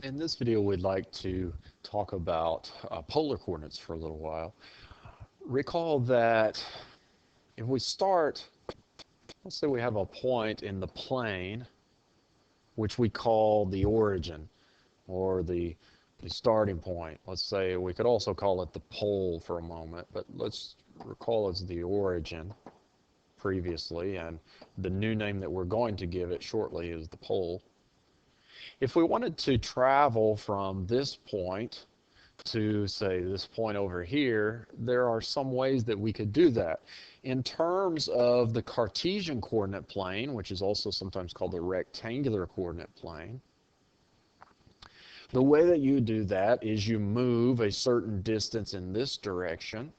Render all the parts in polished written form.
In this video, we'd like to talk about polar coordinates for a little while. Recall that if we start, let's say we have a point in the plane, which we call the origin, or the starting point. Let's say we could also call it the pole for a moment, but let's recall it's the origin previously, and the new name that we're going to give it shortly is the pole. If we wanted to travel from this point to, say, this point over here, there are some ways that we could do that. In terms of the Cartesian coordinate plane, which is also sometimes called the rectangular coordinate plane, the way that you do that is you move a certain distance in this direction,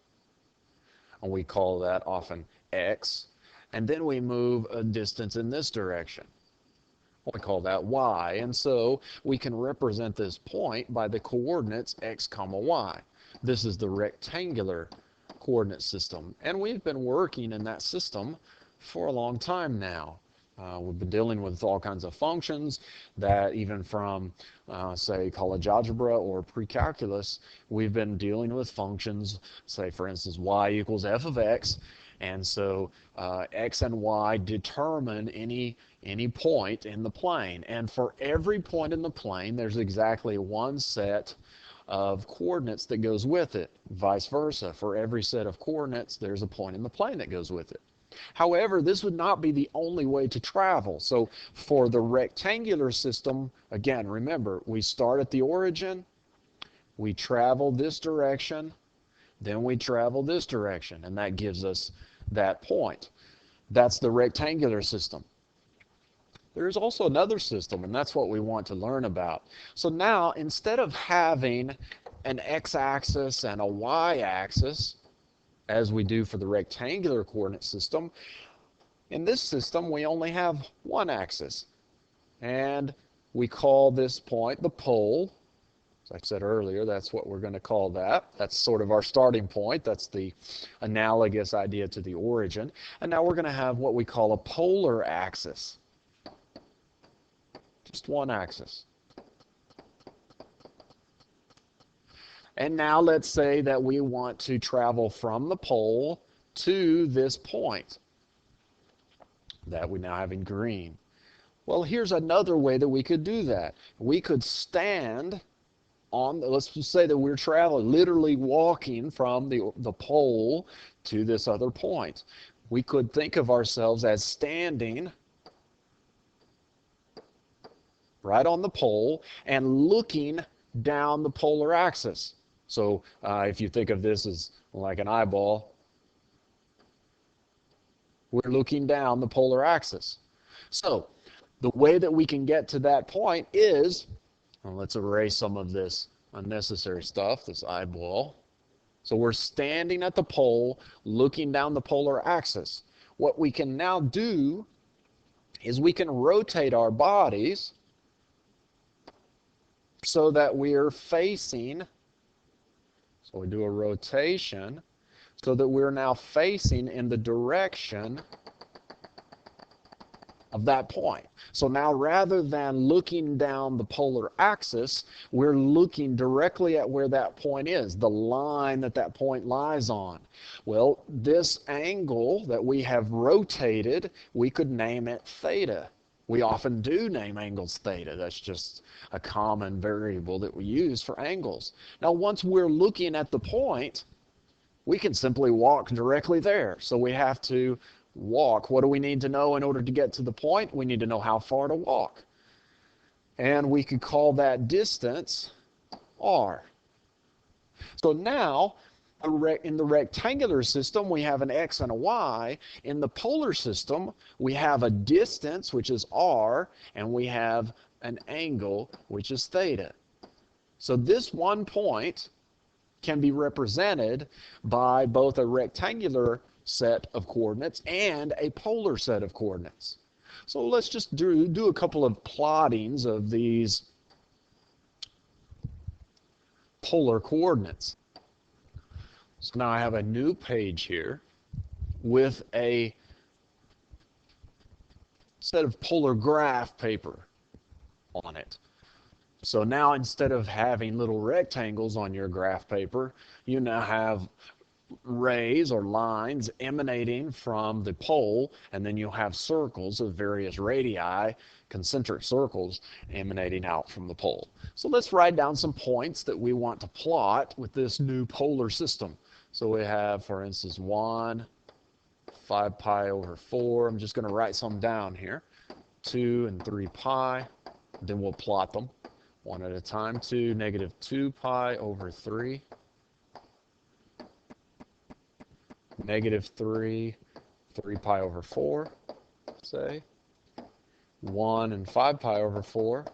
and we call that often x, and then we move a distance in this direction. We call that y, and so we can represent this point by the coordinates x comma y. This is the rectangular coordinate system, and we've been working in that system for a long time now. We've been dealing with all kinds of functions that even from, say, college algebra or pre-calculus, we've been dealing with functions, say, for instance, y equals f of x, and so x and y determine any point in the plane. And for every point in the plane, there's exactly one set of coordinates that goes with it. Vice versa. For every set of coordinates, there's a point in the plane that goes with it. However, this would not be the only way to travel. So for the rectangular system, again, remember, we start at the origin, we travel this direction, then we travel this direction, and that gives us that point. That's the rectangular system. There's also another system, and that's what we want to learn about. So now, instead of having an x-axis and a y-axis, as we do for the rectangular coordinate system, in this system we only have one axis. And we call this point the pole. As I said earlier, that's what we're going to call that. That's sort of our starting point. That's the analogous idea to the origin. And now we're going to have what we call a polar axis. Just one axis. And now let's say that we want to travel from the pole to this point that we now have in green. Well, here's another way that we could do that. We could stand on, let's just say that we're traveling, literally walking from the pole to this other point. We could think of ourselves as standing right on the pole and looking down the polar axis. So if you think of this as like an eyeball, we're looking down the polar axis. So the way that we can get to that point is, well, let's erase some of this unnecessary stuff, this eyeball. So we're standing at the pole, looking down the polar axis. What we can now do is we can rotate our bodies so that we're facing, so we do a rotation, so that we're now facing in the direction of that point. So now rather than looking down the polar axis, we're looking directly at where that point is, the line that that point lies on. Well, this angle that we have rotated, we could name it theta. We often do name angles theta. That's just a common variable that we use for angles. Now, once we're looking at the point, we can simply walk directly there. So we have to walk. What do we need to know in order to get to the point? We need to know how far to walk. And we could call that distance r. So now, in the rectangular system, we have an x and a y. In the polar system, we have a distance, which is r, and we have an angle, which is theta. So this one point can be represented by both a rectangular set of coordinates and a polar set of coordinates. So let's just do a couple of plottings of these polar coordinates. So now I have a new page here with a set of polar graph paper on it. So now instead of having little rectangles on your graph paper, you now have rays or lines emanating from the pole, and then you'll have circles of various radii, concentric circles, emanating out from the pole. So let's write down some points that we want to plot with this new polar system. So we have, for instance, 1, 5 pi over 4. I'm just going to write some down here. 2 and 3 pi. Then we'll plot them one at a time. 2, negative 2 pi over 3. Negative 3, 3 pi over 4, say. 1 and 5 pi over 4.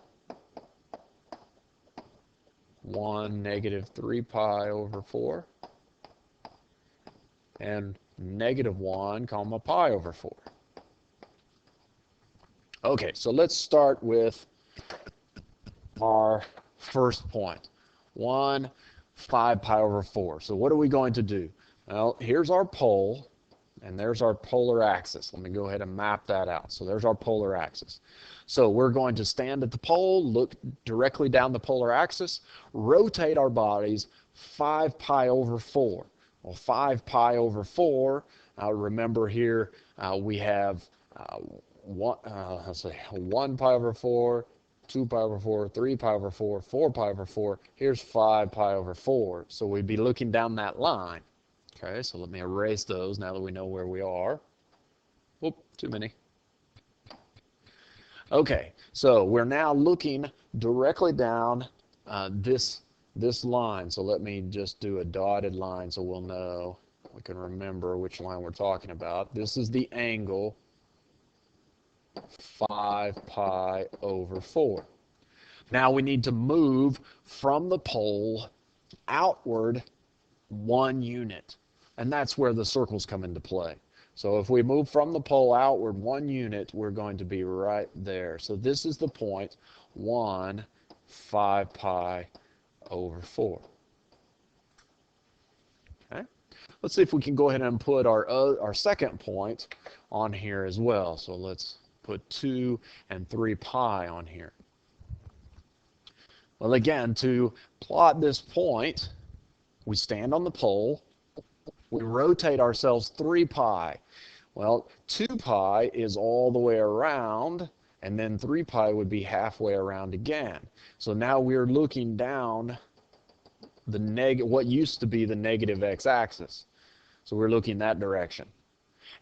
1, negative 3 pi over 4. And negative 1, comma, pi over 4. Okay, so let's start with our first point. 1, 5 pi over 4. So what are we going to do? Well, here's our pole, and there's our polar axis. Let me go ahead and map that out. So there's our polar axis. So we're going to stand at the pole, look directly down the polar axis, rotate our bodies 5 pi over 4. Well, 5 pi over 4, remember here we have 1 pi over 4, 2 pi over 4, 3 pi over 4, 4 pi over 4. Here's 5 pi over 4. So we'd be looking down that line. Okay, so let me erase those now that we know where we are. Whoop, too many. Okay, so we're now looking directly down this line. So let me just do a dotted line so we'll know, we can remember which line we're talking about. This is the angle 5 pi over 4. Now we need to move from the pole outward 1 unit. And that's where the circles come into play. So if we move from the pole outward 1 unit, we're going to be right there. So this is the point 1, 5 pi over 4. Okay. Let's see if we can go ahead and put our second point on here as well. So let's put 2 and 3 pi on here. Well, again, to plot this point, we stand on the pole. We rotate ourselves 3 pi. Well, 2 pi is all the way around, and then 3 pi would be halfway around again. So now we're looking down what used to be the negative x-axis. So we're looking that direction.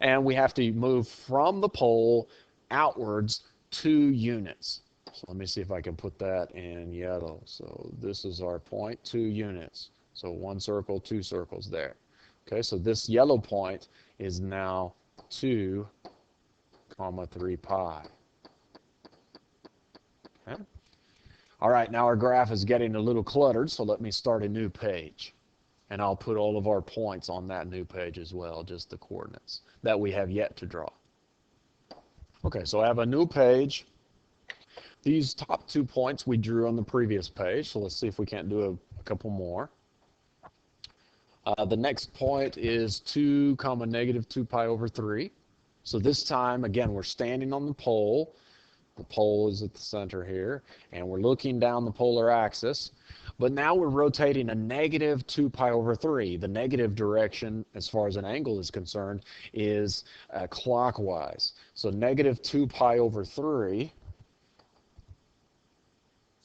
And we have to move from the pole outwards 2 units. So let me see if I can put that in yellow. So this is our point, 2 units. So 1 circle, 2 circles there. Okay, so this yellow point is now 2, 3 pi. Okay. All right, now our graph is getting a little cluttered, so let me start a new page. And I'll put all of our points on that new page as well, just the coordinates that we have yet to draw. Okay, so I have a new page. These top 2 points we drew on the previous page, so let's see if we can't do a couple more. The next point is 2, negative 2 pi over 3. So this time, again, we're standing on the pole. The pole is at the center here, and we're looking down the polar axis. But now we're rotating a negative 2 pi over 3. The negative direction, as far as an angle is concerned, is clockwise. So negative 2 pi over 3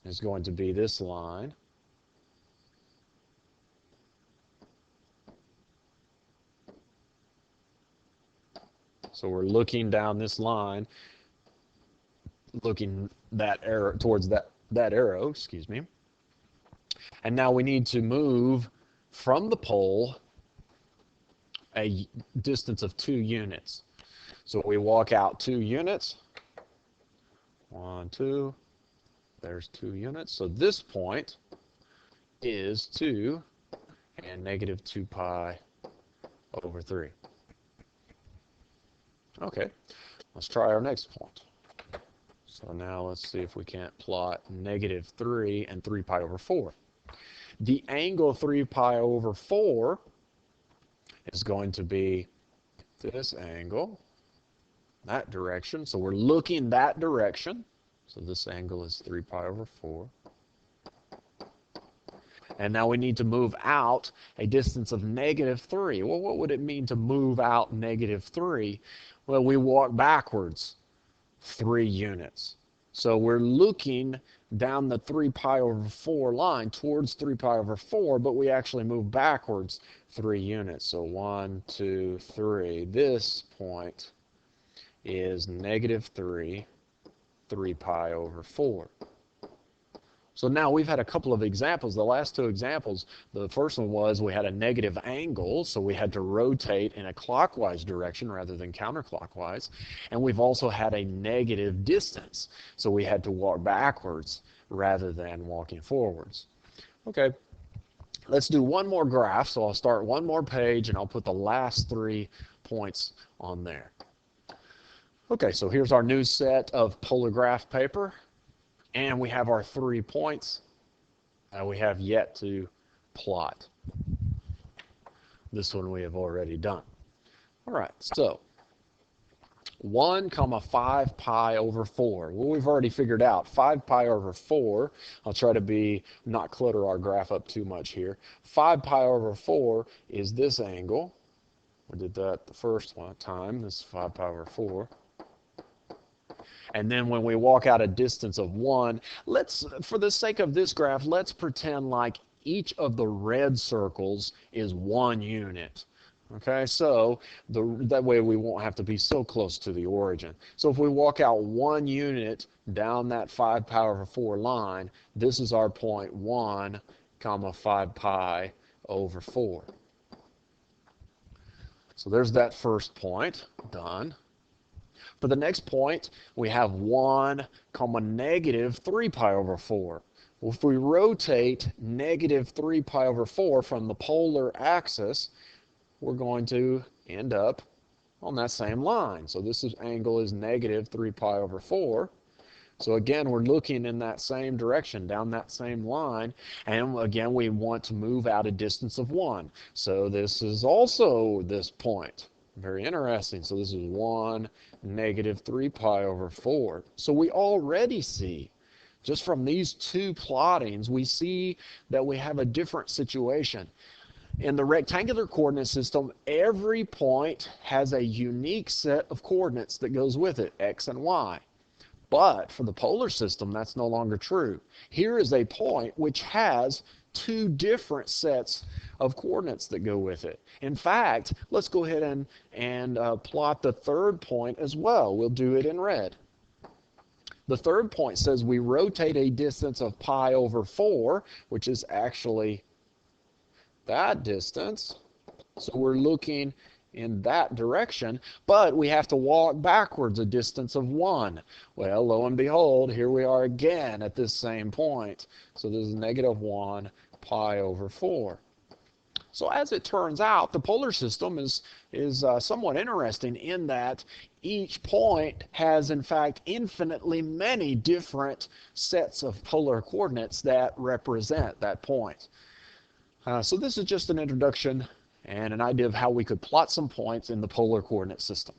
is going to be this line. So we're looking down this line, looking that arrow towards that arrow, excuse me. And now we need to move from the pole a distance of 2 units. So we walk out 2 units. 1, 2. There's 2 units. So this point is 2 and negative 2 pi over 3. Okay, let's try our next point. So now let's see if we can't plot negative 3 and 3 pi over 4. The angle 3 pi over 4 is going to be this angle, that direction. So we're looking that direction. So this angle is 3 pi over 4. And now we need to move out a distance of -3. Well, what would it mean to move out -3? Well, we walk backwards 3 units. So we're looking down the 3 pi over 4 line towards 3 pi over 4, but we actually move backwards 3 units. So 1, 2, 3. This point is -3, 3 pi over 4. So now we've had a couple of examples. The last 2 examples, the first one was we had a negative angle, so we had to rotate in a clockwise direction rather than counterclockwise. And we've also had a negative distance, so we had to walk backwards rather than walking forwards. Okay, let's do one more graph. So I'll start one more page and I'll put the last 3 points on there. Okay, so here's our new set of polar graph paper. And we have our 3 points that we have yet to plot. This one we have already done. All right, so 1, 5 pi over 4. Well, we've already figured out 5 pi over 4. I'll try to not clutter our graph up too much here. 5 pi over 4 is this angle. We did that the first time. This is 5 pi over 4. And then when we walk out a distance of 1, for the sake of this graph, let's pretend like each of the red circles is 1 unit. Okay, so that way we won't have to be so close to the origin. So if we walk out 1 unit down that 5 pi over 4 line, this is our point 1, 5 pi over 4. So there's that first point, done. For the next point, we have 1, -3 pi over 4. Well, if we rotate -3 pi over 4 from the polar axis, we're going to end up on that same line. So this angle is -3 pi over 4. So again, we're looking in that same direction, down that same line. And again, we want to move out a distance of 1. So this is also this point. Very interesting. So this is 1, -3 pi over 4. So we already see, just from these 2 plottings, we see that we have a different situation. In the rectangular coordinate system, every point has a unique set of coordinates that goes with it, x and y. But for the polar system, that's no longer true. Here is a point which has 2 different sets of coordinates that go with it. In fact, let's go ahead and plot the third point as well. We'll do it in red. The third point says we rotate a distance of pi over 4, which is actually that distance. So we're looking in that direction, but we have to walk backwards a distance of 1. Well, lo and behold, here we are again at this same point. So this is -1 pi over 4. So as it turns out, the polar system is somewhat interesting in that each point has, in fact, infinitely many different sets of polar coordinates that represent that point. So this is just an introduction and an idea of how we could plot some points in the polar coordinate system.